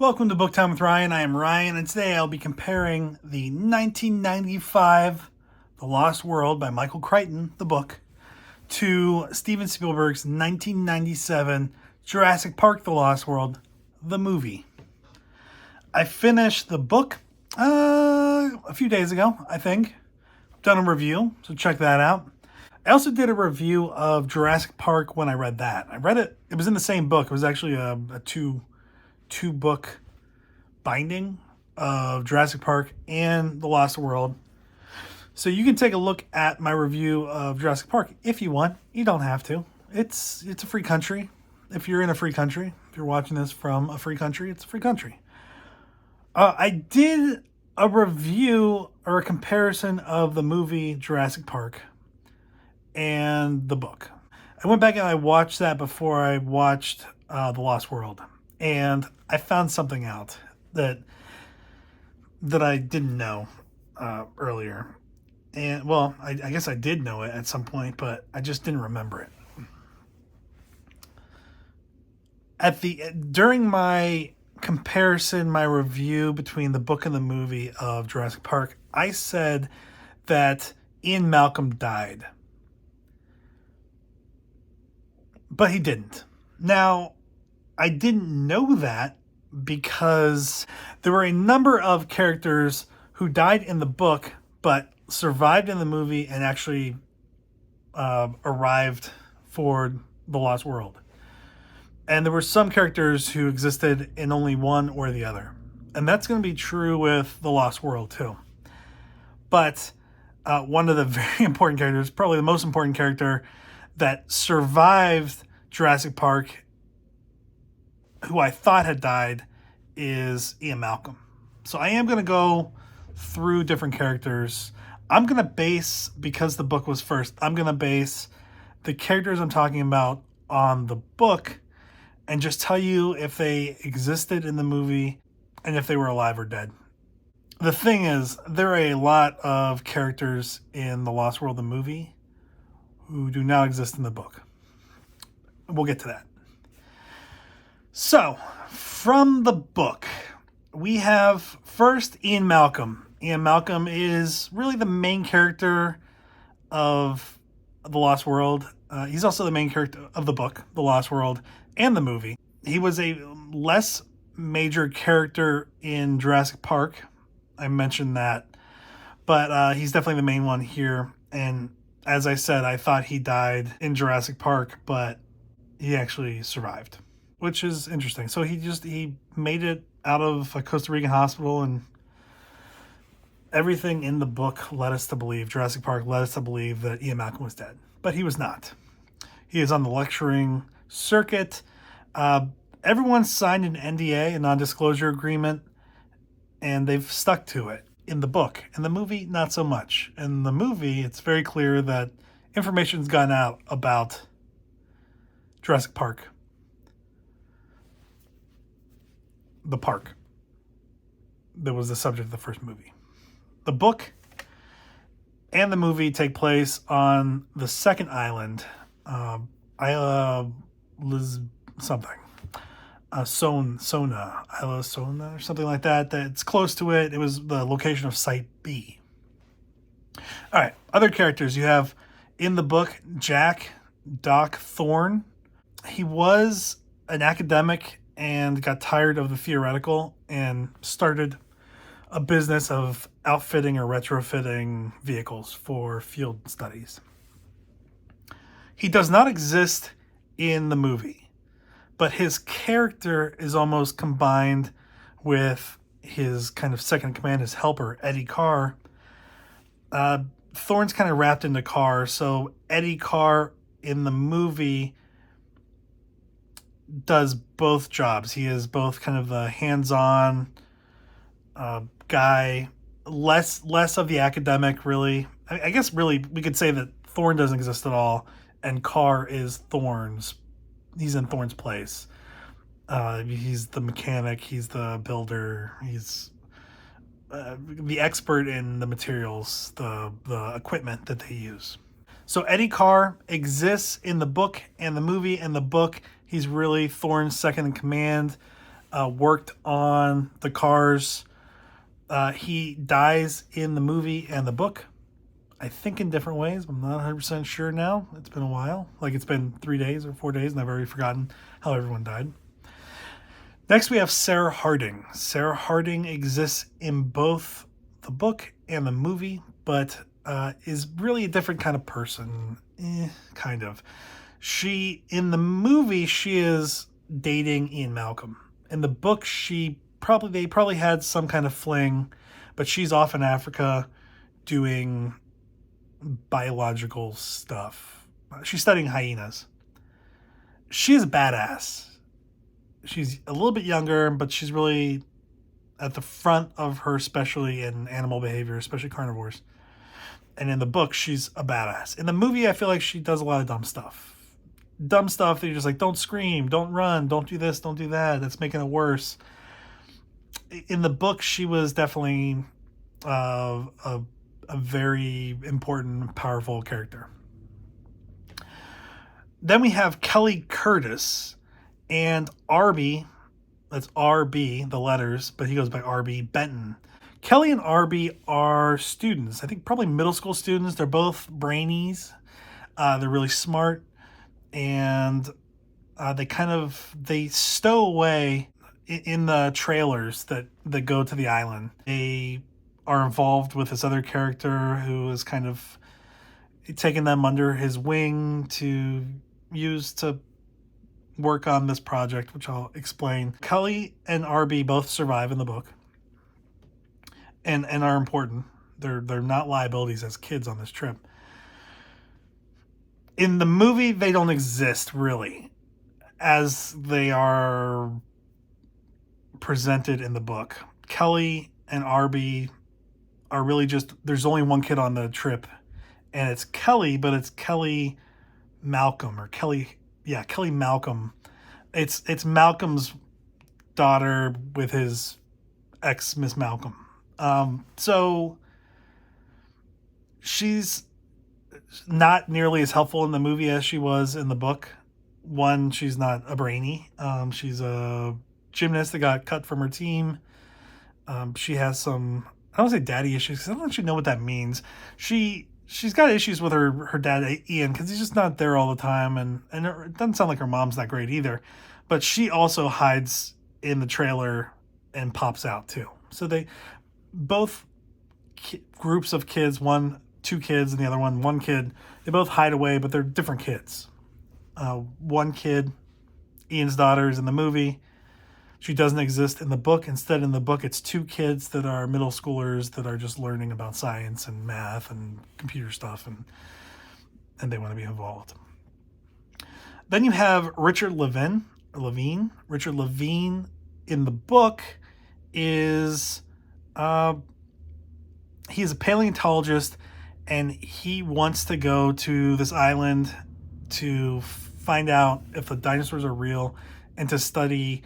Welcome to Book Time with Ryan. I am Ryan, and today I'll be comparing the 1995 The Lost World by Michael Crichton, the book, to Steven Spielberg's 1997 Jurassic Park The Lost World, the movie. I finished the book a few days ago, I think. I've done a review, so check that out. I also did a review of Jurassic Park when I read that. I read it, it was in the same book. It was actually a two-book binding of Jurassic Park and The Lost World. So you can take a look at my review of Jurassic Park if you want. You don't have to. It's a free country. If you're in a free country, if you're watching this from a free country, it's a free country. I did a review or a comparison of the movie Jurassic Park and the book. I went back and I watched that before I watched The Lost World. And I found something out that I didn't know earlier. And, well, I guess I did know it at some point, but I just didn't remember it. During my comparison, my review between the book and the movie of Jurassic Park, I said that Ian Malcolm died. But he didn't. Now, I didn't know that because there were a number of characters who died in the book but survived in the movie and actually arrived for The Lost World. And there were some characters who existed in only one or the other. And that's going to be true with The Lost World too. But one of the very important characters, probably the most important character that survived Jurassic Park, who I thought had died, is Ian Malcolm. So I am going to go through different characters. I'm going to base, because the book was first, I'm going to base the characters I'm talking about on the book and just tell you if they existed in the movie and if they were alive or dead. The thing is, there are a lot of characters in The Lost World, the movie, who do not exist in the book. We'll get to that. So, from the book, we have first Ian Malcolm. Ian Malcolm is really the main character of The Lost World. He's also the main character of the book, The Lost World, and the movie. He was a less major character in Jurassic Park. I mentioned that. But he's definitely the main one here. And as I said, I thought he died in Jurassic Park, but he actually survived, which is interesting. So he made it out of a Costa Rican hospital, and everything in the book led us to believe, Jurassic Park led us to believe that Ian Malcolm was dead. But he was not. He is on the lecturing circuit. Everyone signed an NDA, a non-disclosure agreement, and they've stuck to it in the book. In the movie, not so much. In the movie, it's very clear that information's gone out about Jurassic Park. The park that was the subject of the first movie. The book and the movie take place on the second island, Isla something. Isla Sona or something like that. That's close to it. It was the location of Site B. All right, other characters. You have in the book Doc Thorne. He was an academic and got tired of the theoretical and started a business of outfitting or retrofitting vehicles for field studies. He does not exist in the movie, but his character is almost combined with his kind of second in command, his helper, Eddie Carr. Thorne's kind of wrapped into Carr, so Eddie Carr in the movie does both jobs. He is both kind of the hands-on guy, less of the academic, really. I guess really we could say that Thorne doesn't exist at all, and Carr is he's in Thorne's place. He's the mechanic, he's the builder, he's the expert in the materials, the equipment that they use. So Eddie Carr exists in the book and the movie. In the book, he's really Thorne's second in command. worked on the cars. He dies in the movie and the book, I think in different ways. I'm not 100% sure now. It's been a while. Like it's been 3 days or 4 days, and I've already forgotten how everyone died. Next, we have Sarah Harding. Sarah Harding exists in both the book and the movie, but is really a different kind of person. Kind of. In the movie, she is dating Ian Malcolm. In the book, they probably had some kind of fling, but she's off in Africa doing biological stuff. She's studying hyenas. She's a badass. She's a little bit younger, but she's really at the front of her specialty in animal behavior, especially carnivores. And in the book, she's a badass. In the movie, I feel like she does a lot of dumb stuff. Dumb stuff that you're just like, don't scream, don't run, don't do this, don't do that. That's making it worse. In the book, she was definitely a very important, powerful character. Then we have Kelly Curtis and Arby. That's RB, the letters, but he goes by RB Benton. Kelly and Arby are students. I think probably middle school students. They're both brainies. They're really smart, and they stow away in the trailers that go to the island. They are involved with this other character who is kind of taking them under his wing to use to work on this project, which I'll explain. Kelly and Arby both survive in the book and are important. They're not liabilities as kids on this trip. In the movie, they don't exist really as they are presented in the book. Kelly and Arby are really there's only one kid on the trip, and it's Kelly, but it's Kelly Malcolm or Kelly Malcolm. It's Malcolm's daughter with his ex Miss Malcolm. So she's not nearly as helpful in the movie as she was in the book. One, she's not a brainy. She's a gymnast that got cut from her team. She has some, I don't say daddy issues because I don't actually know what that means. She's got issues with her dad Ian because he's just not there all the time, and it doesn't sound like her mom's that great either. But she also hides in the trailer and pops out too. So they both groups of kids, two kids and the other one kid, they both hide away, but they're different kids. One kid, Ian's daughter, is in the movie. She doesn't exist in the book. Instead, in the book, it's two kids that are middle schoolers that are just learning about science and math and computer stuff, and they want to be involved. Then you have Richard Levine. Richard Levine in the book is he's a paleontologist, and he wants to go to this island to find out if the dinosaurs are real and to study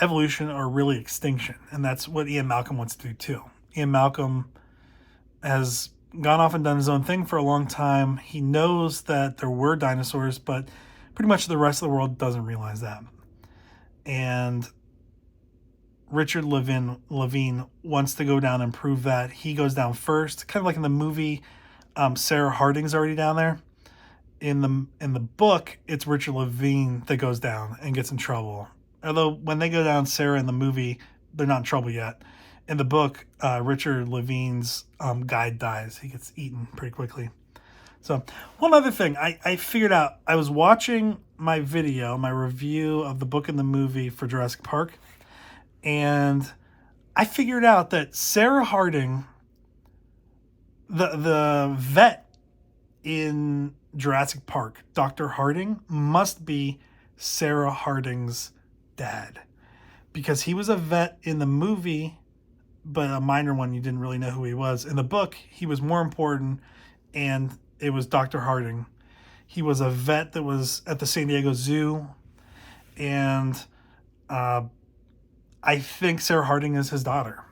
evolution or really extinction. And that's what Ian Malcolm wants to do too. Ian Malcolm has gone off and done his own thing for a long time. He knows that there were dinosaurs, but pretty much the rest of the world doesn't realize that. And Richard Levine wants to go down and prove that. He goes down first, kind of like in the movie. Sarah Harding's already down there. In the book, it's Richard Levine that goes down and gets in trouble. Although when they go down, Sarah in the movie, they're not in trouble yet. In the book, Richard Levine's guide dies. He gets eaten pretty quickly. So one other thing, I figured out, I was watching my review of the book and the movie for Jurassic Park, and I figured out that Sarah Harding, the vet in Jurassic Park, Dr. Harding, must be Sarah Harding's dad, because he was a vet in the movie, but a minor one. You didn't really know who he was. In the book, he was more important, and it was Dr. Harding. He was a vet that was at the San Diego Zoo, and I think Sarah Harding is his daughter,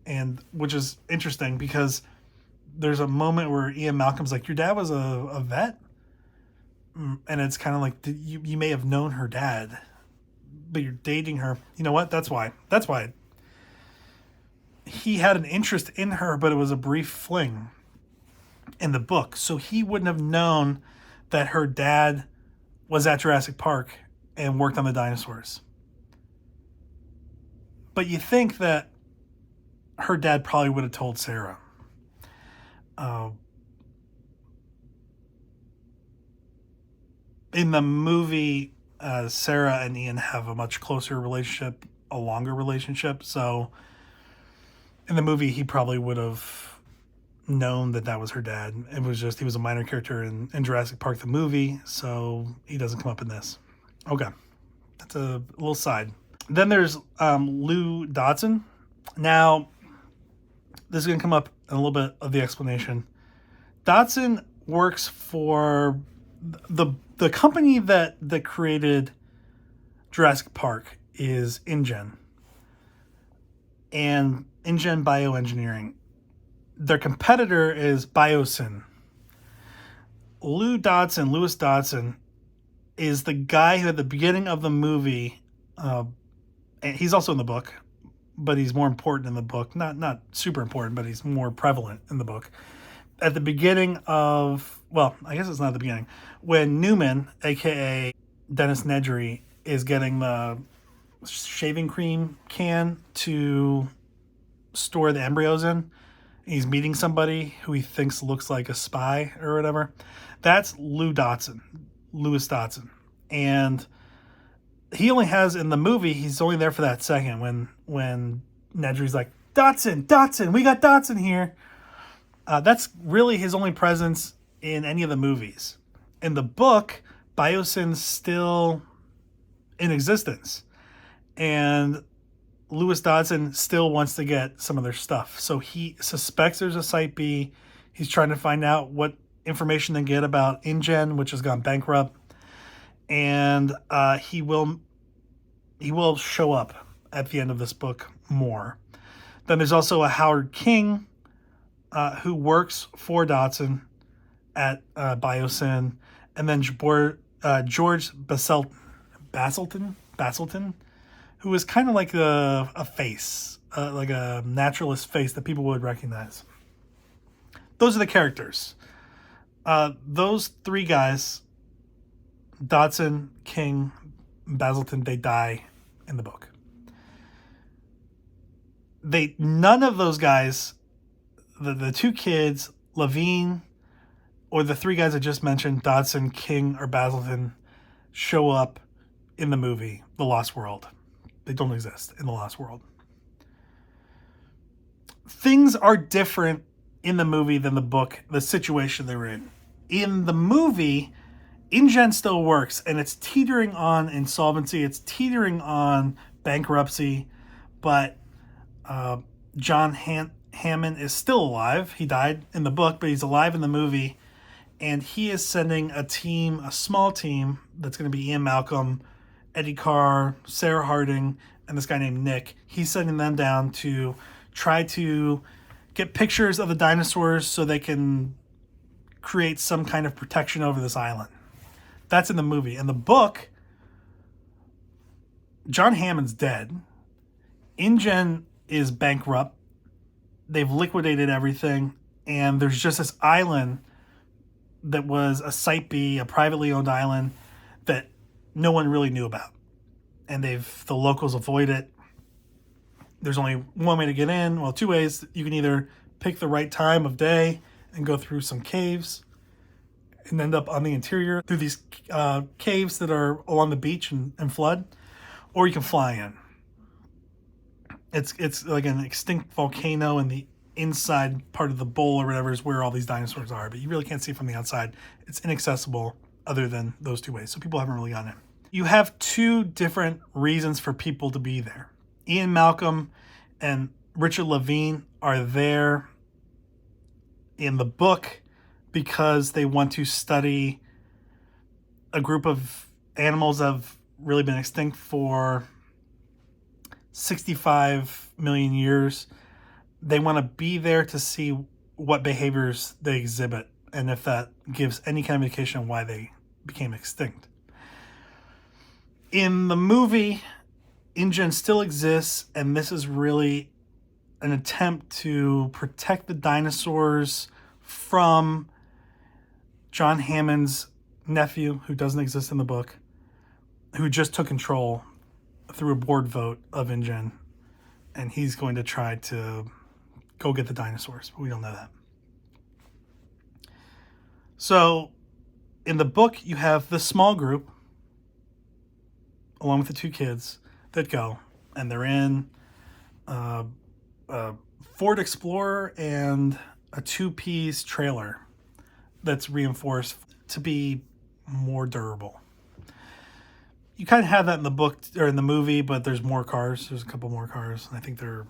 and which is interesting because there's a moment where Ian Malcolm's like, your dad was a vet? And it's kind of like, you may have known her dad, but you're dating her. You know what? That's why. That's why. He had an interest in her, but it was a brief fling in the book. So he wouldn't have known that her dad was at Jurassic Park and worked on the dinosaurs. But you think that her dad probably would have told Sarah. In the movie, Sarah and Ian have a much closer relationship, a longer relationship. So in the movie, he probably would have known that that was her dad. It was just, he was a minor character in Jurassic Park, the movie. So he doesn't come up in this. Okay. That's a little side. Then there's Lou Dodson. Now, this is going to come up in a little bit of the explanation. Dodson works for the company that created Jurassic Park is InGen. And InGen Bioengineering. Their competitor is Biosyn. Lewis Dodson, is the guy who at the beginning of the movie, and he's also in the book, but he's more important in the book. Not super important, but he's more prevalent in the book. At the beginning of, well, I guess it's not the beginning, when Newman, aka Dennis Nedry, is getting the shaving cream can to store the embryos in, he's meeting somebody who he thinks looks like a spy or whatever. That's Lewis Dodson. And he only has, in the movie, he's only there for that second when Nedry's like, Dodson, we got Dodson here. That's really his only presence in any of the movies. In the book, Biosyn's still in existence. And Lewis Dodson still wants to get some of their stuff. So he suspects there's a Site B. He's trying to find out what information they get about InGen, which has gone bankrupt. And he will show up at the end of this book more. Then there's also a Howard King who works for Dodson at Biosyn. And then George Basilton, who is kind of like a face, like a naturalist face that people would recognize. Those are the characters. Those three guys, Dodson, King, Basilton, they die in the book. None of those guys, the two kids, Levine, or the three guys I just mentioned, Dodson, King, or Basilton, show up in the movie, The Lost World. They don't exist in The Lost World. Things are different in the movie than the book, the situation they're in. In the movie, InGen still works, and it's teetering on insolvency. It's teetering on bankruptcy, but John Hammond is still alive. He died in the book, but he's alive in the movie, and he is sending a small team that's going to be Ian Malcolm, Eddie Carr, Sarah Harding, and this guy named Nick. He's sending them down to try to get pictures of the dinosaurs so they can create some kind of protection over this island. That's in the movie. In the book, John Hammond's dead. InGen is bankrupt. They've liquidated everything, and there's just this island that was a Site B, a privately owned island that no one really knew about. And the locals avoid it. There's only one way to get in. Well, two ways. You can either pick the right time of day and go through some caves and end up on the interior through these caves that are along the beach and flood, or you can fly in. It's like an extinct volcano, and the inside part of the bowl or whatever is where all these dinosaurs are, but you really can't see from the outside. It's inaccessible other than those two ways, so people haven't really gotten in. You have two different reasons for people to be there. Ian Malcolm and Richard Levine are there in the book because they want to study a group of animals that have really been extinct for 65 million years. They want to be there to see what behaviors they exhibit and if that gives any kind of indication of why they became extinct. In the movie, InGen still exists, and this is really an attempt to protect the dinosaurs from John Hammond's nephew, who doesn't exist in the book, who just took control through a board vote of InGen, and he's going to try to go get the dinosaurs, but we don't know that. So in the book, you have this small group, along with the two kids, that go, and they're in a Ford Explorer and a two-piece trailer that's reinforced to be more durable. You kind of have that in the book or in the movie, but there's more cars. There's a couple more cars. I think they're,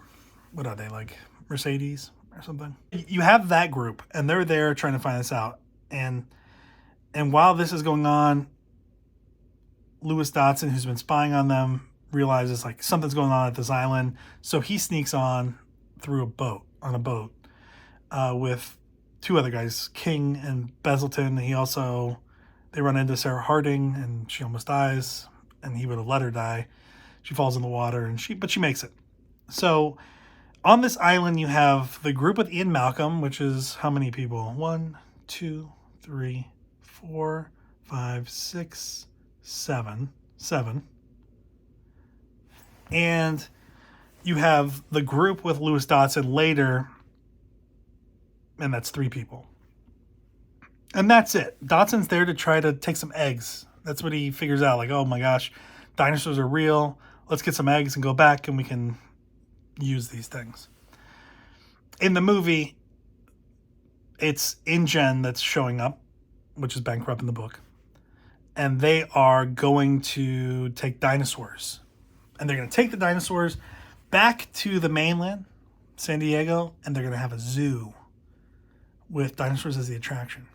what are they, like Mercedes or something? You have that group, and they're there trying to find this out. And while this is going on, Lewis Dotson, who's been spying on them, realizes like something's going on at this island. So he sneaks on through on a boat with two other guys, King and Bezzelton. They run into Sarah Harding, and she almost dies, and he would have let her die. She falls in the water, but she makes it. So on this island, you have the group with Ian Malcolm, which is how many people? 1, 2, 3, 4, 5, 6, 7. And you have the group with Lewis Dotson later, and that's 3 people. And that's it. Dotson's there to try to take some eggs. That's what he figures out. Like, oh my gosh, dinosaurs are real. Let's get some eggs and go back and we can use these things. In the movie, it's InGen that's showing up, which is bankrupt in the book. And they are going to take dinosaurs. And they're going to take the dinosaurs back to the mainland, San Diego, and they're going to have a zoo with dinosaurs as the attraction.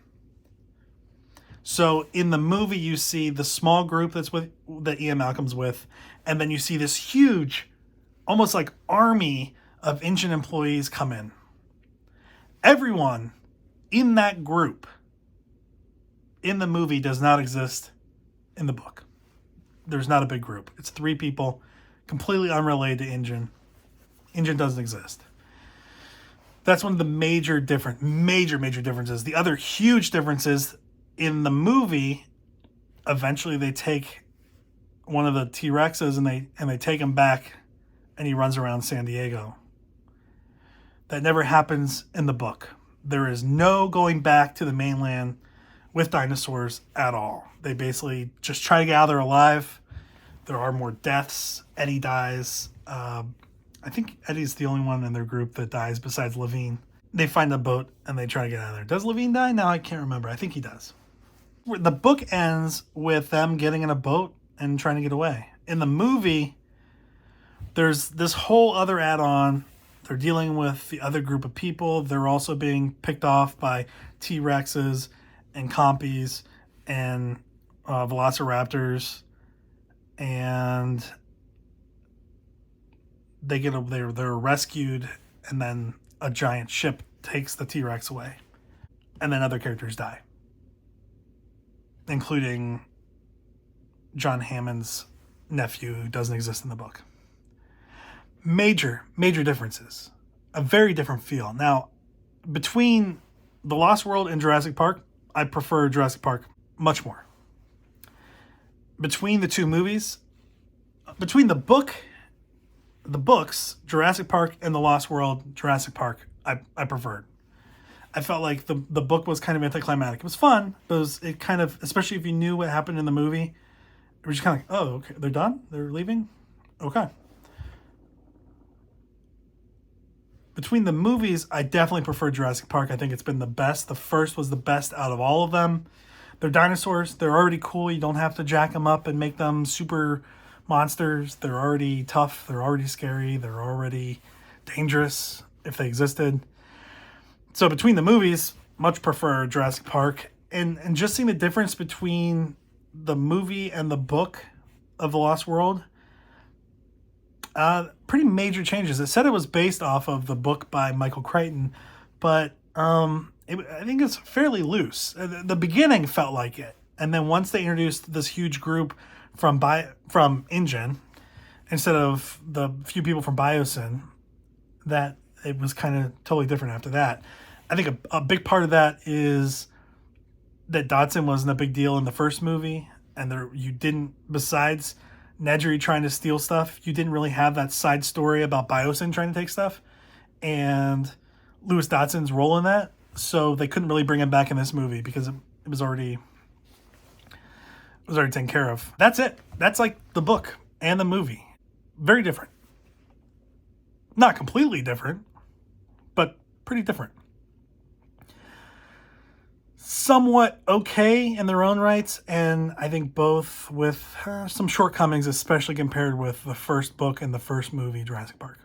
So in the movie, you see the small group that Ian Malcolm's with, and then you see this huge, almost like army of InGen employees come in. Everyone in that group in the movie does not exist in the book. There's not a big group. It's 3 people, completely unrelated to InGen. InGen doesn't exist. That's one of the major differences. The other huge difference is in the movie, eventually they take one of the T-Rexes and they take him back, and he runs around San Diego. That never happens in the book. There is no going back to the mainland with dinosaurs at all. They basically just try to get out of there alive. There are more deaths. Eddie dies. I think Eddie's the only one in their group that dies besides Levine. They find a boat and they try to get out of there. Does Levine die? No, I can't remember. I think he does. The book ends with them getting in a boat and trying to get away. In the movie, there's this whole other add-on. They're dealing with the other group of people. They're also being picked off by T-Rexes and Compies and Velociraptors, and they're rescued, and then a giant ship takes the T-Rex away, and then other characters die, including John Hammond's nephew, who doesn't exist in the book. Major differences. A very different feel. Now, between The Lost World and Jurassic Park, I prefer Jurassic Park much more. Between the two movies, between the books, Jurassic Park, and The Lost World, Jurassic Park, I preferred. I felt like the book was kind of anticlimactic. It was fun, but it kind of, especially if you knew what happened in the movie, it was just kind of like, oh, okay, they're done? They're leaving? Okay. Between the movies, I definitely prefer Jurassic Park. I think it's been the best. The first was the best out of all of them. They're dinosaurs. They're already cool. You don't have to jack them up and make them super monsters. They're already tough. They're already scary. They're already dangerous if they existed. So between the movies, much prefer Jurassic Park. And just seeing the difference between the movie and the book of The Lost World, pretty major changes. It said it was based off of the book by Michael Crichton, but I think it's fairly loose. The beginning felt like it, and then once they introduced this huge group from InGen, instead of the few people from Biosyn, that it was kind of totally different after that. I think a big part of that is that Dodson wasn't a big deal in the first movie, and you didn't, besides Nedry trying to steal stuff, you didn't really have that side story about Biosyn trying to take stuff, and Lewis Dodson's role in that. So they couldn't really bring him back in this movie because it was already taken care of. That's it. That's like the book and the movie. Very different. Not completely different, but pretty different. Somewhat okay in their own rights, and I think both with some shortcomings, especially compared with the first book and the first movie, Jurassic Park.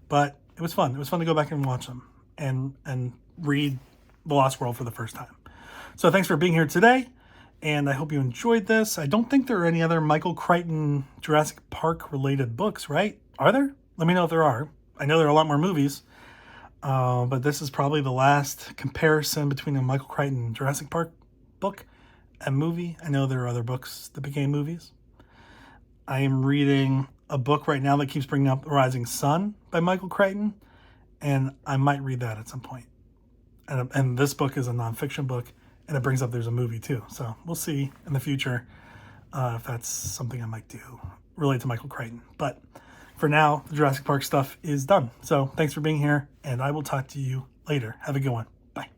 But it was fun. It was fun to go back and watch them and read The Lost World for the first time. So thanks for being here today, and I hope you enjoyed this. I don't think there are any other Michael Crichton Jurassic Park related books, right? Are there? Let me know if there are. I know there are a lot more movies, but this is probably the last comparison between a Michael Crichton Jurassic Park book and movie. I know there are other books that became movies. I am reading a book right now that keeps bringing up The Rising Sun by Michael Crichton, and I might read that at some point. And this book is a nonfiction book, and it brings up there's a movie too. So we'll see in the future if that's something I might do related to Michael Crichton. But for now, the Jurassic Park stuff is done. So thanks for being here, and I will talk to you later. Have a good one. Bye.